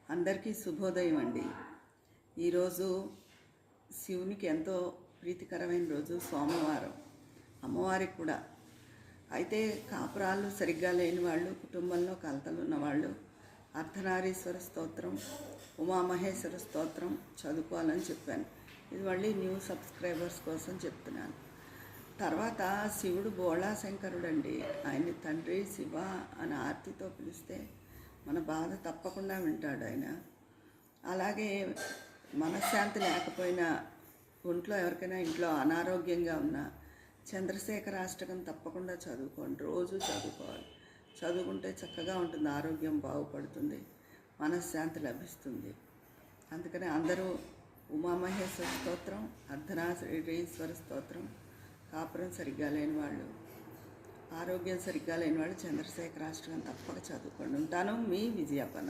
అందరికీ శుభోదయం అండి. ఈరోజు శివునికి ఎంతో ప్రీతికరమైన రోజు, సోమవారం. అమ్మవారికి కూడా. అయితే కాపురాలు సరిగ్గా లేని వాళ్ళు, కుటుంబంలో కలతలు ఉన్నవాళ్ళు అర్ధనారీశ్వర స్తోత్రం, ఉమామహేశ్వర స్తోత్రం చదువుకోవాలని చెప్పాను. ఇది మళ్ళీ న్యూ సబ్స్క్రైబర్స్ కోసం చెప్తున్నాను. తర్వాత శివుడు బోళాశంకరుడు అండి. ఆయన్ని తండ్రి శివ అని ఆర్తితో పిలిస్తే మన బాధ తప్పకుండా వింటాడు ఆయన. అలాగే మనశ్శాంతి లేకపోయినా, ఒంట్లో ఎవరికైనా ఇంట్లో అనారోగ్యంగా ఉన్నా చంద్రశేఖరాష్టకం తప్పకుండా చదువుకోండి. రోజు చదువుకోవాలి. చదువుకుంటే చక్కగా ఉంటుంది, ఆరోగ్యం బాగుపడుతుంది, మనశ్శాంతి లభిస్తుంది. అందుకని అందరూ ఉమామహేశ్వర స్తోత్రం, అర్ధనారీశ్వర స్తోత్రం, కాపురం సరిగ్గా లేని వాళ్ళు, ఆరోగ్యం సరిగ్గా లేని వాళ్ళు చంద్రశేఖరాష్టకం తప్పక చదువుకోండి. ఉంటాను, మీ విజయాపన.